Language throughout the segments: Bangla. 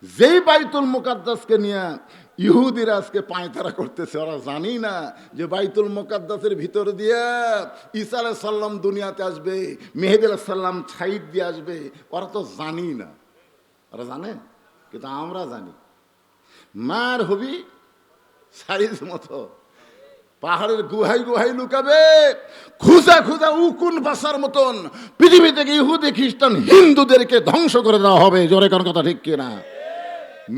যেই বাইতুল মুকাদ্দাসকে নিয়ে ইহুদিরা আজকে পায়তারা করতেছে, ওরা জানি না যে বাইতুল মুকাদ্দাসের ভিতর দিয়ে ঈসা আলাইহিস সালাম দুনিয়াতে আসবে, মেহেদী আলাইহিস সালাম ছাইদ দিয়ে আসবে। ওরা তো জানি না, ওরা জানে, কিন্তু আমরা জানি। মার হবি সাইজ মতো পাহাড়ের গুহাই গুহাই লুকাবে, খুঁজা খুঁজা উকুন বাসার মতন পৃথিবী থেকে ইহুদি খ্রিস্টান হিন্দুদেরকে ধ্বংস করে দেওয়া হবে। জোরে কোন কথা ঠিক কিনা?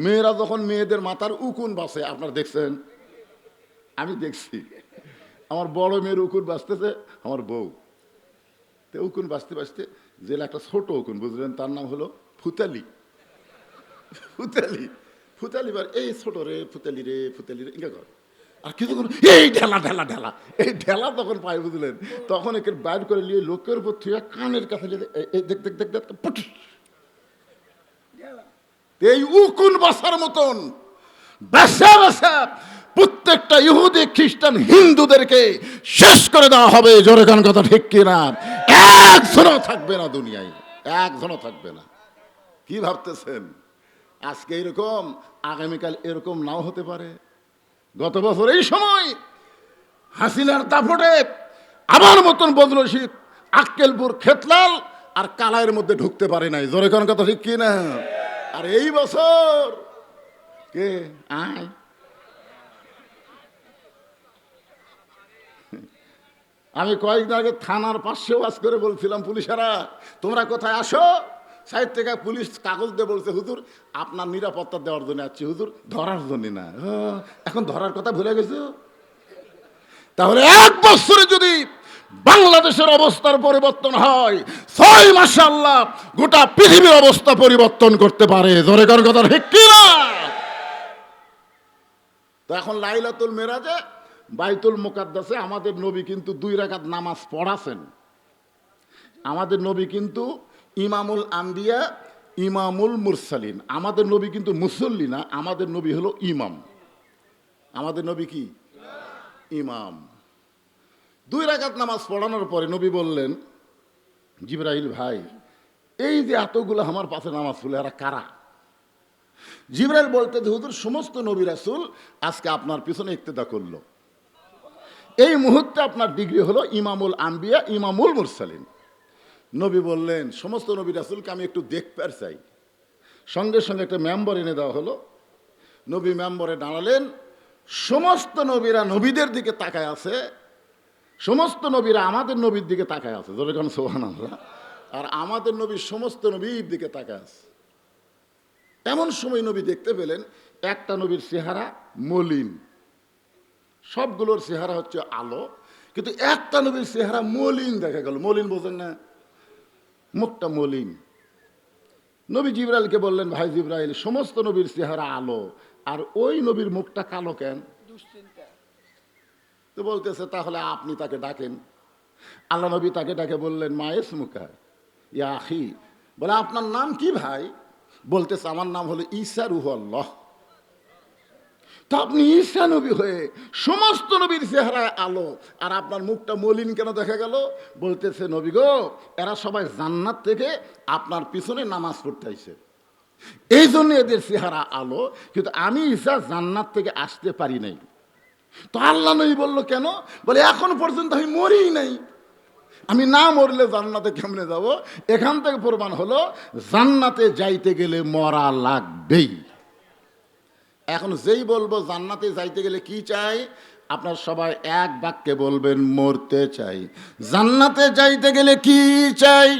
মেয়েরা যখন মেয়েদের মাথার উকুন বাসে, আপনারা দেখছেন? আমি দেখছি, আমার বড় মেয়ের উকুন বাঁচতেছে, আমার বউ তো উকুন বাঁচতে বাঁচতে জেলে একটা ছোট উকুন, বুঝলেন, তার নাম হলো ফুতালি। ফুতালি ফুতালি বার এই ছোট রে ফুতালি রে ফুতালি রে ইঙ্গা কর, আর কিছু এই ঢেলা ঢেলা ঢেলা, এই ঢেলা তখন পাই, বুঝলেন, তখন একে বাইর করে নিয়ে লোকের উপর থুয়ে কানের কাছে দেখ দেখ দেখ দেখ, এই উকুন বাসার মতন বাসা বাসা প্রত্যেকটা ইহুদি খ্রিস্টান হিন্দুদেরকে শেষ করে দেওয়া হবে। জোরে কোন কথা ঠিক কিনা? একজনও থাকবে না দুনিয়ায়, একজনও থাকবে না। কি ভাবতেছেন আজকে এরকম, আগামীকাল এরকম নাও হতে পারে? গত বছর এই সময় হাসিনার দাপটে আমার মতন বদরশীদ, আক্কেলপুর, খেতলাল আর কালাইয়ের মধ্যে ঢুকতে পারে নাই। জোরে কোন কথা ঠিক কিনা? আর এই বছর কে আয়, আমি কয়েকদিন আগে থানার পাশেও ওয়াজ করে বলছিলাম, পুলিশেরা তোমরা কোথায় আসো? সাইড থেকে পুলিশ কাগজ দিয়ে বলছে, হুজুর আপনার নিরাপত্তা দেওয়ার জন্য আসছি, হুজুর ধরার জন্য না। এখন ধরার কথা ভুলে গেছো? তাহলে এক বছরে যদি বাংলাদেশের অবস্থার পরিবর্তন হয়, 6 মাসে আল্লাহ গোটা পৃথিবীর অবস্থা পরিবর্তন করতে পারে। জোরে কোন কথা ঠিক কিনা? তো এখন লাইলাতুল মেরাজে বাইতুল মুকাদ্দাসে আমাদের নবী কিন্তু 2 রাকাত নামাজ পড়াছেন। আমাদের নবী কিন্তু ইমামুল আম্বিয়া, ইমামুল মুরসালিন। আমাদের নবী কিন্তু মুসল্লি না, আমাদের নবী হলো ইমাম। আমাদের নবী কি? ইমাম। 2 রাকাত নামাজ পড়ানোর পরে নবী বললেন, জিবরাইল ভাই, এই যে এতগুলো আমার পাশে নামাজ পড়লে এরা কারা? জিবরাইল বলতে, হুজুর সমস্ত নবী রাসূল আজকে আপনার পিছনে ইক্তেদা করলো, এই মুহূর্তে আপনার ডিগ্রি হলো ইমামুল আম্বিয়া, ইমামুল মুরসালিন। নবী বললেন, সমস্ত নবী রাসূলকে আমি একটু দেখতে চাই। সঙ্গে সঙ্গে একটা মেম্বার এনে দেওয়া হলো। নবী মেম্বরে দাঁড়ালেন, সমস্ত নবীরা নবীদের দিকে তাকায় আছে, সমস্ত নবীরা আমাদের নবীর দিকে তাকায় আছে। জোরে কোন সুবহানাল্লাহ। আর আমাদের নবী সমস্ত নবীর দিকে তাকায় আছে। এমন সময় নবী দেখতে পেলেন একটা নবীর চেহারা মলিন, সবগুলোর চেহারা হচ্ছে আলো, কিন্তু একটা নবীর চেহারা মলিন দেখা গেল। মলিন বোঝেন না? মুখটা মলিন। নবী জিবরাইলকে বললেন, ভাই জিবরাইল, সমস্ত নবীর চেহারা আলো, আর ওই নবীর মুখটা কালো কেন? তো বলতেছে, তাহলে আপনি তাকে ডাকেন। আল্লাহ নবী তাকে ডাকে বললেন, মা ইসমুকা ইয়া আখি, বলে আপনার নাম কি ভাই? বলতেছে, আমার নাম হলো ঈসা রূহুল্লাহ। তো আপনি ঈসা নবী হয়ে সমস্ত নবীর চেহারায় আলো, আর আপনার মুখটা মলিন কেন দেখা গেল? বলতেছে, নবী গো, এরা সবাই জান্নাত থেকে আপনার পিছনে নামাজ পড়তে আইছে, এই জন্য এদের চেহারা আলো, কিন্তু আমি ঈসা জান্নাত থেকে আসতে পারি নাই। তো আল্লাহ নবী বললো, কেন? বলে এখন পর্যন্ত আমি মরি নাই, আমি না মরলে জান্নাতে কেমনে যাব? এখান থেকে প্রমাণ হলো জান্নাতে যাইতে গেলে মরা লাগবেই। এখন যেই বলবো জান্নাতে যাইতে গেলে কি চাই, আপনার সবাই এক বাক্যে বলবেন, মরতে চাই। জান্নাতে যাইতে গেলে কি চাই?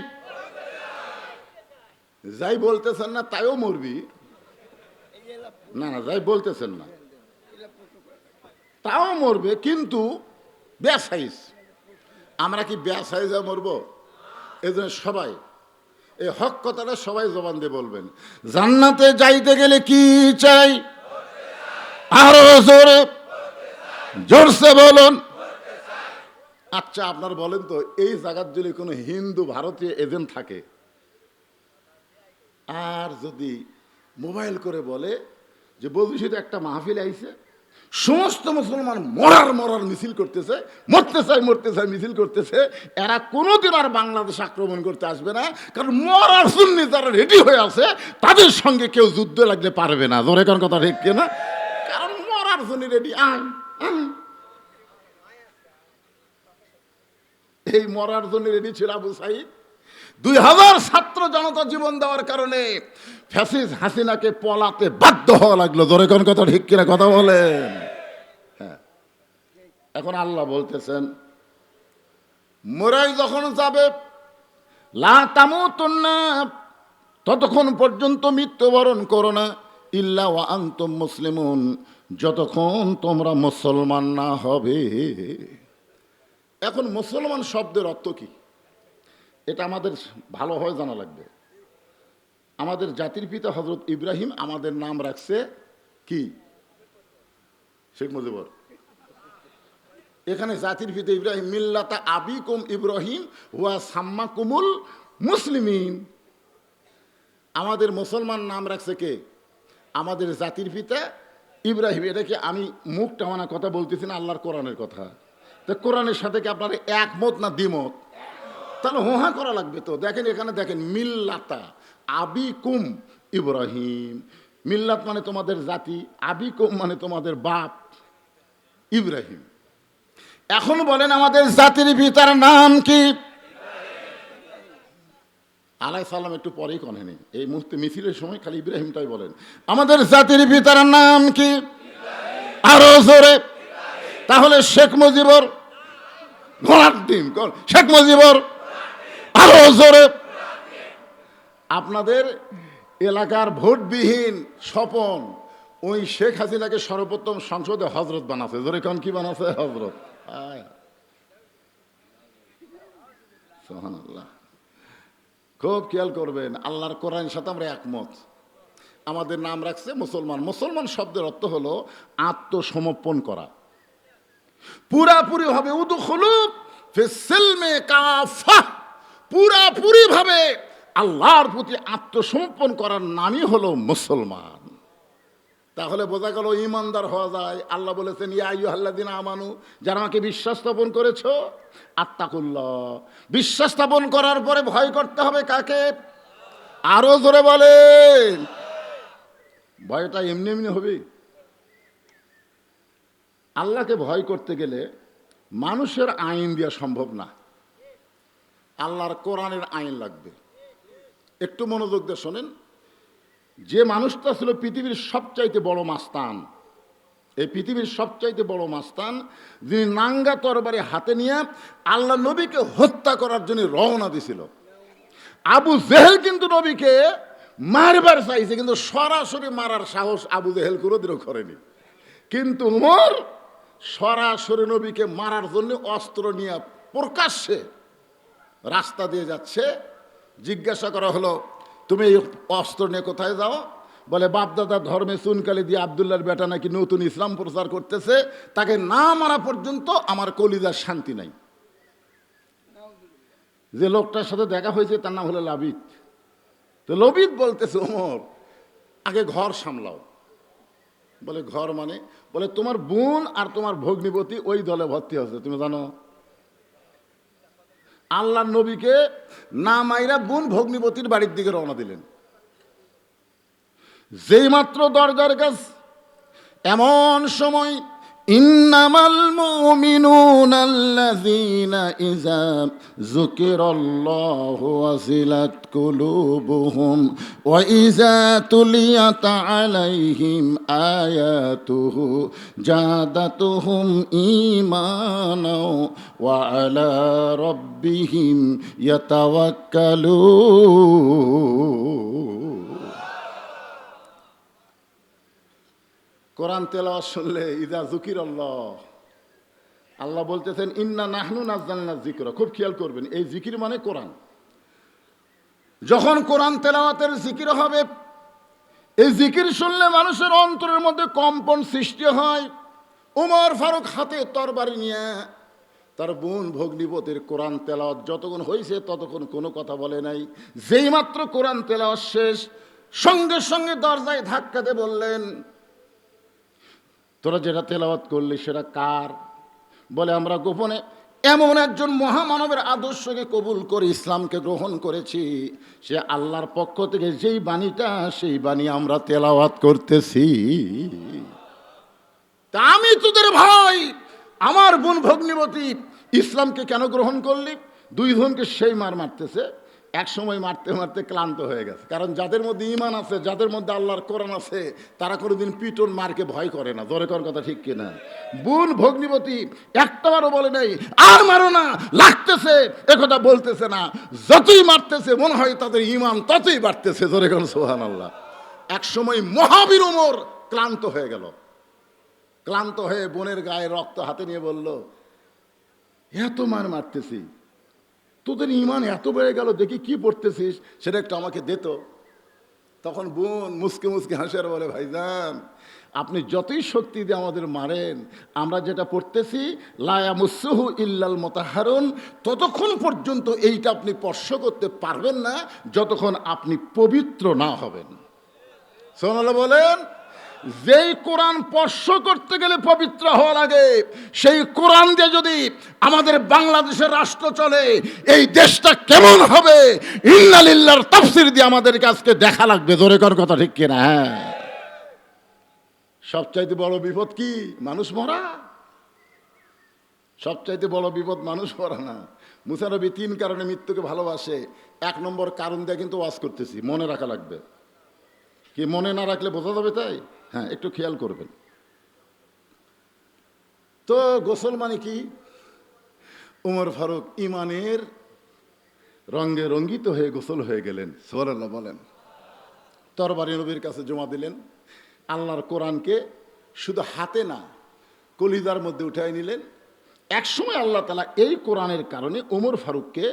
যাই বলতেছেন না তাইও মরবি না, না যাই বলতেছেন না তাও মরবে, কিন্তু বেসাইজ। আমরা কি বেসাইজে মরবো? এই জন্য সবাই এই হক কথাটা সবাই জবান দিয়ে বলবেন, জান্নাতে যাইতে গেলে কি চাই? আরো জোরে, জোরসে বলুন। আচ্ছা আপনার বলেন তো, এই জায়গার যদি কোনো হিন্দু ভারতীয় এজেন্ট থাকে, আর যদি মোবাইল করে বলে যে বলছি তো একটা মাহফিল আইছে, সমস্ত মুসলমান মরার মরার মিছিল করতেছে, মরতে চাই মিছিল করতেছে। এরা কোনোদিন আর বাংলাদেশ আক্রমণ করতে আসবে না, কারণ মরার জন্য যারা রেডি হয়ে আছে তাদের সঙ্গে কেউ যুদ্ধ লাগলে পারবে না। জোরে কোন কথা ঠিক কিনা? কারণ মরার জন্য রেডি। এই মরার জন্য রেডি ছিল আবু সাইদ। 2000 ছাত্র জনতা জীবন দেওয়ার কারণে ফ্যাসিস্ট হাসিনাকে পলাতে বাধ্য হওয়া লাগলো। জোরে কোন কথা ঠিক কিনা? কথা বলেন। হ্যাঁ, এখন আল্লাহ বলতেছেন, মোরাই যখন যাবে, লা তামুতুন্না, ততক্ষণ পর্যন্ত মৃত্যুবরণ করো না, ইল্লা ওয়া আনতুম মুসলিমুন, যতক্ষণ তোমরা মুসলমান না হবে। এখন মুসলমান শব্দের অর্থ কি, এটা আমাদের ভালোভাবে জানা লাগবে। আমাদের জাতির পিতা হযরত ইব্রাহিম আমাদের নাম রাখছে কি? শেখ মুজিবুর। এখানে জাতির পিতা ইব্রাহিম, মিল্লাতা আবিকুম ইব্রাহিম ওয়া সাম্মাকুমুল মুসলিমিন। আমাদের মুসলমান নাম রাখছে কে? আমাদের জাতির পিতা ইব্রাহিম। এটা কি আমি মুখ টানা কথা বলতেছি না, আল্লাহর কোরআনের কথা। তো কোরআনের সাথে কি আপনার একমত না দ্বিমত? তাহলে হোহা করা লাগবে তো। দেখেন এখানে দেখেন, মিল্লাতা আবিকুম ইব্রাহিম। মিল্লাত মানে তোমাদের জাতি, আবিকুম মানে তোমাদের বাপ ইব্রাহিম। এখন বলেন আমাদের জাতির পিতার নাম কি? আলাইহিস সালাম একটু পরেই কনেনি, এই মুহূর্তে মিছিলের সময় খালি ইব্রাহিমটাই বলেন। আমাদের জাতির পিতার নাম কি? আরো জোরে। তাহলে শেখ মুজিবুর ঘোড়ার ডিম। শেখ মুজিবুর আরো জোরে। আপনাদের এলাকার ভোটবিহীন স্বপন, ওই শেখ হাসিনাকে সর্বপ্রথম সংসদে হজরত বানাচ্ছে। জোরে কোন কি বানাচ্ছে? হজরত। সুবহানাল্লাহ। খুব খেয়াল করবেন, আল্লাহর কোরআনের সাথে আমরা একমত। আমাদের নাম রাখছে মুসলমান। মুসলমান শব্দের অর্থ হলো আত্মসমর্পণ করা পুরাপুরি ভাবে। উদখুলু ফিস-সিলমি কাফা, পুরাপুরি ভাবে আল্লাহর প্রতি আত্মসমর্পণ করার নামই হলো মুসলমান। তাহলে বোঝা গেল ঈমানদার হওয়া যায়। আল্লাহ বলেছেন, ইয়া আইয়ুহাল্লাযীনা আমানু, যারা আমাকে বিশ্বাস স্থাপন করেছো, আত্তাকুল্লাহ, বিশ্বাস স্থাপন করার পরে ভয় করতে হবে কাকে? আরো জোরে বলেন। ভয়টা এমনি এমনি হবে? আল্লাহকে ভয় করতে গেলে মানুষের আইন দেওয়া সম্ভব না, আল্লাহর কোরআনের আইন লাগবে। একটু মনোযোগ দিয়ে শোনেন। যে মানুষটা ছিল পৃথিবীর সবচাইতে বড় মাস্তান, এই পৃথিবীর সবচাইতে বড় মাস্তান, যিনি নাঙ্গা তরবারি হাতে নিয়ে আল্লাহ নবীকে হত্যা করার জন্য রওনা দিছিল। আবু জেহেল কিন্তু নবীকে মারবার চাইছে, কিন্তু সরাসরি মারার সাহস আবু জেহেল কোনোদিনও করেনি। কিন্তু উমর সরাসরি নবীকে মারার জন্য অস্ত্র নিয়ে প্রকাশ্যে রাস্তা দিয়ে যাচ্ছে। জিজ্ঞাসা করা হলো, তুমি এই অস্ত্র নিয়ে কোথায় যাও? বলে, বাপদাদা ধর্মে চুনকালি দিয়ে আবদুল্লাহর বেটা নাকি নতুন ইসলাম প্রচার করতেছে, তাকে না মারা পর্যন্ত আমার কলিজার শান্তি নাই। যে লোকটার সাথে দেখা হয়েছে তার নাম হলো লাবিদ। তো লবিদ বলতেছে, ওমর আগে ঘর সামলাও। বলে, ঘর মানে? বলে, তোমার বোন আর তোমার ভগ্নিপতি ওই দলে ভর্তি হচ্ছে, তুমি জানো? আল্লাহর নবীকে না মাইরা বোন ভগ্নিপতির বাড়ির দিকে রওনা দিলেন। যেই মাত্র দরজার কাছ, এমন সময়, ইন্নামাল মুমিনুনাল্লাযীনা ইযা যুকিরাল্লাহু ওয়াজিলাত কুলুবুহুম ওয়া ইযা তুলিয়াত আলাইহিম আয়াতুহু জাদাতুহুম ঈমানাও ওয়া আলা রাব্বিহিম ইয়াতাওয়াক্কালুন। কোরআন তেলাওয়াত শুনলে ইযা যুকিরাল্লাহ, আল্লাহ বলতেছেন, ইন্না নাহনু নাযালনা যিকরা। খুব খেয়াল করবেন, এই জিকির মানে কোরআন। যখন কোরআন তেলাওয়াতের জিকির হবে, এই জিকির শুনলে মানুষের অন্তরের মধ্যে কম্পন সৃষ্টি হয়। উমর ফারুক হাতে তরবারি নিয়ে তার বোন ভগ্নিপতির কোরআন তেলাওয়াত যতক্ষণ হয়েছে ততক্ষণ কোনো কথা বলে নাই। যেই মাত্র কোরআন তেলাওয়াত শেষ, সঙ্গে সঙ্গে দরজায় ধাক্কাতে বললেন, তোরা যেটা তেলাওয়াত করলি সেটা কার? বলে আমরা গোপনে এমন একজন মহামানবের আদর্শকে কবুল করে ইসলামকে গ্রহণ করেছি, সে আল্লাহর পক্ষ থেকে যেই বাণীটা, সেই বাণী আমরা তেলাওয়াত করতেছি। তা আমি তোদের ভাই, আমার বোন ভগ্নিবতী, ইসলামকে কেন গ্রহণ করলি? দুই জনকে সেই মারতেছে, এক সময় মারতে মারতে ক্লান্ত হয়ে গেছে। কারণ যাদের মধ্যে ঈমান আছে, যাদের মধ্যে আল্লাহর কোরআন আছে, তারা কোনোদিন পিটন মারকে ভয় করে না। জোরে কর কথা ঠিক কিনা? বোন ভগ্নিবতী একটাবারও বলে নাই আর মারো না, লাগতেছে, একথা বলতেছে না। যতই মারতেছে মনে হয় তাদের ঈমান ততই বাড়তেছে। জোরে কর সুবহানাল্লাহ। এক সময় মহাবীর ওমর ক্লান্ত হয়ে গেল। ক্লান্ত হয়ে বোনের গায়ে রক্ত হাতে নিয়ে বলল, এত মারতেছি, তোদের ঈমান এত বেড়ে গেল, দেখি কি পড়তেছিস, সেটা একটু আমাকে দে তো। তখন বোন মুসকে মুসকে হাসে আর বলে, ভাইজান আপনি যতই শক্তি দিয়ে আমাদের মারেন, আমরা যেটা পড়তেছি লা ইয়ামাসসুহু ইল্লাল মুতাহহারুন, ততক্ষণ পর্যন্ত এইটা আপনি স্পর্শ করতে পারবেন না যতক্ষণ আপনি পবিত্র না হবেন। সুবহানাল্লাহ বলেন। যেই কোরআন স্পর্শ করতে গেলে পবিত্র হওয়া লাগে, সেই কোরআন দিয়ে যদি আমাদের বাংলাদেশের রাষ্ট্র চলে, এই দেশটা কেমন হবে ইন্না লিল্লাহর তাফসীর দিয়ে আমাদেরকে আজকে দেখা লাগবে। জোরে কর কথা ঠিক কিনা? হ্যাঁ। সবচাইতে বড় বিপদ কি? মানুষ মরা। সবচাইতে বড় বিপদ মানুষ মরা না। মুসা নবী 3 কারণে মৃত্যুকে ভালোবাসে। 1 নম্বর কারণ দিয়ে কিন্তু ওয়াজ করতেছি, মনে রাখা লাগবে। কি মনে না রাখলে বোঝা যাবে? তাই হ্যাঁ, একটু খেয়াল করবেন। তো গোসল মানে কি? উমর ফারুক ইমানের রঙে রঙ্গিত হয়ে গোসল হয়ে গেলেন। সুবহানাল্লাহ বলেন। তরবারি নবীর কাছে জমা দিলেন। আল্লাহর কোরআনকে শুধু হাতে না, কলিজার মধ্যে উঠাই নিলেন। একসময় আল্লাহ তাআলা এই কোরআনের কারণে উমর ফারুককে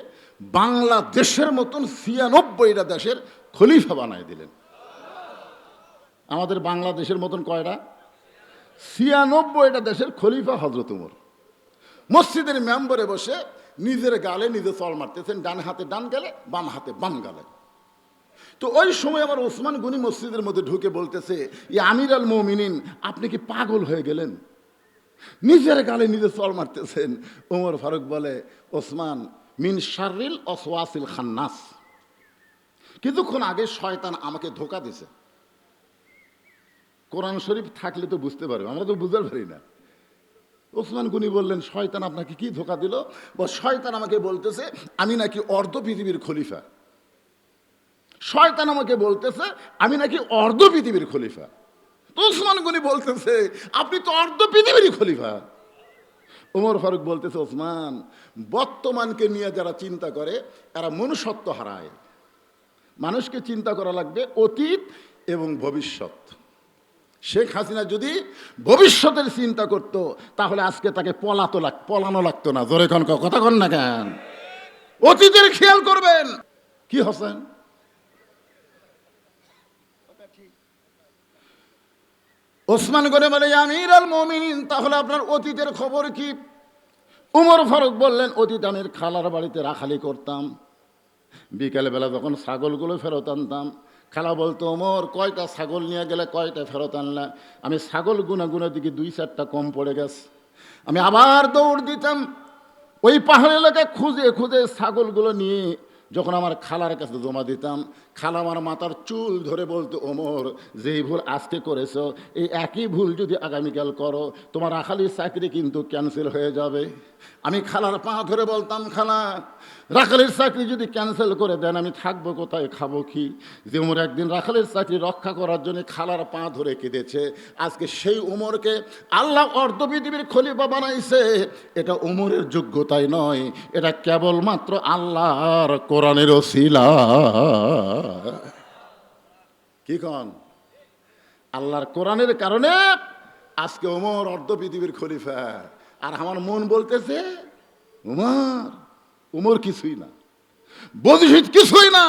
বাংলাদেশের মতন 96টা দেশের খলিফা বানায় দিলেন। আমাদের বাংলাদেশের মতন কয়টা? 96টা দেশের খলিফা হযরত উমর। মসজিদের মেম্বরে বসে নিজের গালে নিজে চল মারতেছেন, ডান হাতে ডান গালে, বাম হাতে বাম গালে। তো ওই সময় আমার ওসমান গনি মসজিদের মধ্যে ঢুকে বলতেছে, ইয়া আমির আল মুমিনিন, আপনি কি পাগল হয়ে গেলেন? নিজের গালে নিজে চল মারতেছেন। ওমর ফারুক বলে, ওসমান, মিন শাররিল ওয়াসওয়াসিল খান্নাস, কিছুক্ষণ আগে শয়তান আমাকে ধোঁকা দিছে। কোরআন শরীফ থাকলে তো বুঝতে পারবে, আমরা তো বুঝতে পারি না। ওসমান গনি বললেন, শয়তান আপনাকে কি ধোঁকা দিল? শয়তান আমাকে বলতেছে আমি নাকি অর্ধ পৃথিবীর খলিফা। শয়তান আমাকে বলতেছে আমি নাকি অর্ধ পৃথিবীর খলিফা। তো ওসমান গনি বলতেছে আপনি তো অর্ধ পৃথিবীর খলিফা। ওমর ফারুক বলতেছে, ওসমান, বর্তমানকে নিয়ে যারা চিন্তা করে এরা মনুষ্যত্ব হারায়। মানুষকে চিন্তা করা লাগবে অতীত এবং ভবিষ্যৎ। শেখ হাসিনা যদি ভবিষ্যতের চিন্তা করত, তাহলে আজকে তাকে পলানো লাগতো না। জোরে কন, কথা কন না কেন? অতীতের খেয়াল করবেন। কি হোসেন? ওসমান গনি বলে, আমির আল মুমিনিন, তাহলে আপনার অতীতের খবর কি? উমর ফারুক বললেন, অতীত আমি খালার বাড়িতে রাখালি করতাম। বিকেলবেলা যখন ছাগলগুলো ফেরত আনতাম, খালা বলতো, ওমর কয়টা ছাগল নিয়ে গেলে, কয়টা ফেরত আনলা? আমি ছাগল গুনা দিকে 2-4টা কম পড়ে গেছে। আমি আবার দৌড় দিতাম ওই পাহাড় এলাকায় খুঁজে খুঁজে ছাগলগুলো নিয়ে যখন আমার খালার কাছে জমা দিতাম, খালা আমার মাথার চুল ধরে বলতো, ওমর, যেই ভুল আজকে করেছো, এই একই ভুল যদি আগামীকাল করো, তোমার রাখালির চাকরি কিন্তু ক্যান্সেল হয়ে যাবে। আমি খালার পা ধরে বলতাম, খালা, রাখালির চাকরি যদি ক্যান্সেল করে দেন আমি থাকবো কোথায়, খাবো কি? যে ওমর একদিন রাখালির চাকরি রক্ষা করার জন্য খালার পা ধরে কেঁদেছে, আজকে সেই ওমরকে আল্লাহ অর্ধ পৃথিবীর খলিফা বানাইছে। এটা ওমরের যোগ্যতাই নয়, এটা কেবলমাত্র আল্লাহর কোরআনের ওসিলা। কি কন? আল্লাহর কোরআনের কারণে আজকে ওমর অর্ধ পৃথিবীর খলিফা। আর আমার মন বলতেছে, উমর কিছুই না, বদিশিত কিছুই না,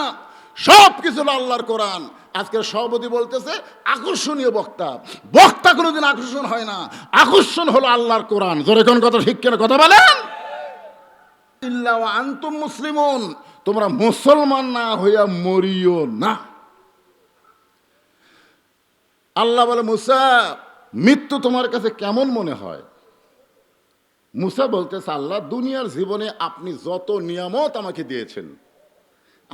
সব কিছু আল্লাহর কোরআন। আজকের সভাপতি বলতেছে আকর্ষণীয় বক্তা। বক্তা কোনোদিন আকর্ষণ হয় না, আকর্ষণ হলো আল্লাহর কোরআন। জোরে কোন কথা ঠিক কিনা কথা বলেন? ইল্লা ওয়া আনতুম মুসলিমুন, তোমরা মুসলমান না হইয়া মরিও না। আল্লাহ বলে, মুসা, মৃত্যু তোমার কাছে কেমন মনে হয়? মুসা বলতেছে, আল্লাহ, দুনিয়ার জীবনে আপনি যত নিয়ামত আমাকে দিয়েছেন,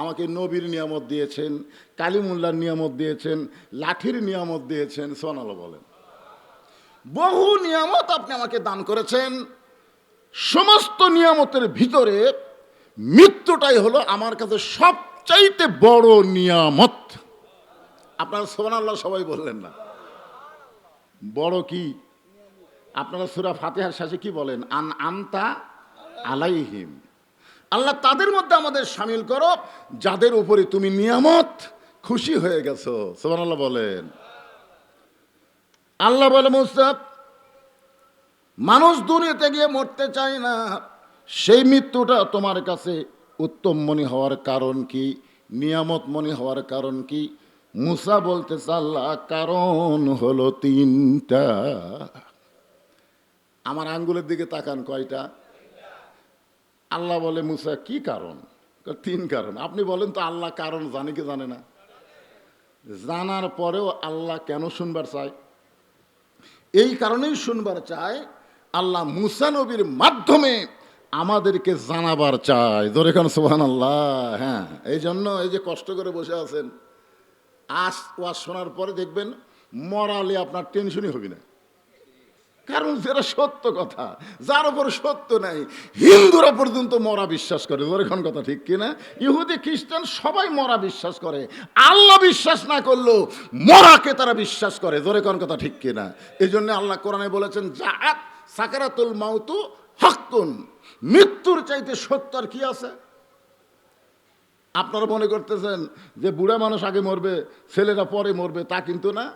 আমাকে নবীর নিয়ামত দিয়েছেন, কালিমুল্লাহর নিয়ামত দিয়েছেন, লাঠির নিয়ামত দিয়েছেন, সুবহানাল্লাহ বলেন, বহু নিয়ামত আপনি আমাকে দান করেছেন। সমস্ত নিয়ামতের ভিতরে মৃত্যুটাই হলো আমার কাছে সবচাইতে বড় নিয়ামত। আপনারা সুবহানাল্লাহ সবাই বললেন না? বড় কি? আপনারা সূরা ফাতিহার শেষে কি বলেন? আন আমতা আলাইহিম। আল্লাহ, তাদের মধ্যে আমাদের শামিল করো যাদের উপরে তুমি নিয়ামত খুশি হয়ে গেছো। সুবহানাল্লাহ বলেন। আল্লাহ বলে, মুসা, মানুষ দুনিয়াতে গিয়ে মরতে চায় না, সেই মৃত্যুটা তোমার কাছে উত্তম মনে হওয়ার কারণ কি, নিয়ামত মনে হওয়ার কারণ কি? মুসা বলতেছে, আল্লাহ, কারণ হলো তিনটা। আমার আঙ্গুলের দিকে তাকান, কয়টা? আল্লাহ বলে, মুসা, কি কারণ? তিন কারণ। আপনি বলেন তো, আল্লাহ কারণ জানে কি জানে না? জানার পরেও আল্লাহ কেন শুনবার চায়? এই কারণেই শুনবার চায়, আল্লাহ মুসা নবীর মাধ্যমে আমাদেরকে জানাবার চায়। জোরে কান সুবহানাল্লাহ। হ্যাঁ, এই জন্য এই যে কষ্ট করে বসে আছেন, আজ ওয়াজ শোনার পরে দেখবেন মরালে আপনার টেনশনই হবে না। কারণ যেটা সত্য কথা, যার উপর সত্য নাই, হিন্দুরা পর্যন্ত মরা বিশ্বাস করে। ওরকম কথা ঠিক কিনা? ইহুদি খ্রিস্টান সবাই মরা বিশ্বাস করে। আল্লাহ বিশ্বাস না করলেও মরাকে তারা বিশ্বাস করে। ওরকম কথা ঠিক কিনা? এই জন্য আল্লাহ কোরআনে বলেছেন, জাআত সাকারাতুল মাউতু হাক্কুন। মৃত্যুর চাইতে সত্য আর কি আছে? আপনারা মনে করতেছেন যে বুড়া মানুষ আগে মরবে, ছেলেরা পরে মরবে, তা কিন্তু না।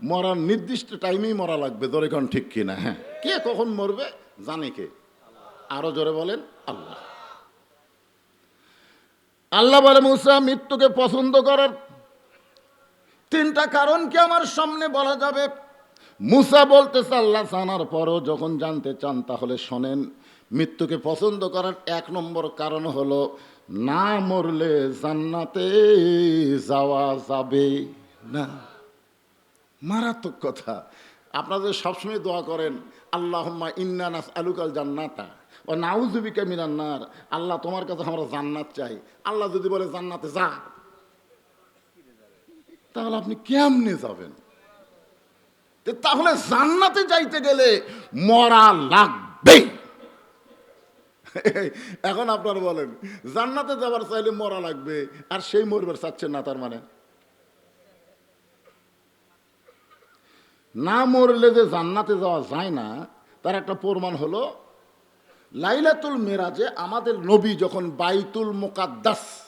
মরার নির্দিষ্ট টাইমেই মরা লাগবে। জোরে কোন ঠিক কিনা? হ্যাঁ, কে কখন মরবে জানে কে? আরো জোরে বলেন, আল্লাহ। আল্লাহ বলে, মুসা, মৃত্যুকে পছন্দ করার তিনটা কারণ কি আমার সামনে বলা যাবে? মুসা বলতেছে, আল্লাহ জানার পরও যখন জানতে চান তাহলে শোনেন। মৃত্যুকে পছন্দ করার এক নম্বর কারণ হলো, না মরলে জান্নাতে যাওয়া যাবে না। মারাত্মক কথা। আপনাদের সবসময় দোয়া করেন, আল্লাহুম্মা ইন্না নাসআলুকাল জান্নাতা ওয়া নাউযু বিকা মিনান নার। আল্লাহ, তোমার কাছে আমরা জান্নাত চাই। আল্লাহ যদি বলে জান্নাতে যা, তাহলে আপনি কেমনে যাবেন? তাহলে জান্নাতে যাইতে গেলে মরা লাগবে। এখন আপনারা বলেন, জান্নাতে যাবার চাইলে মরা লাগবে, আর সেই মরবার চাচ্ছেন না, তার মানে না মরলে যে জান্নাতে যাওয়া যায় না, তার একটা প্রমাণ হলো লাইলাতুল মেরাজে আমাদের নবী যখন বাইতুল মুকাদ্দাস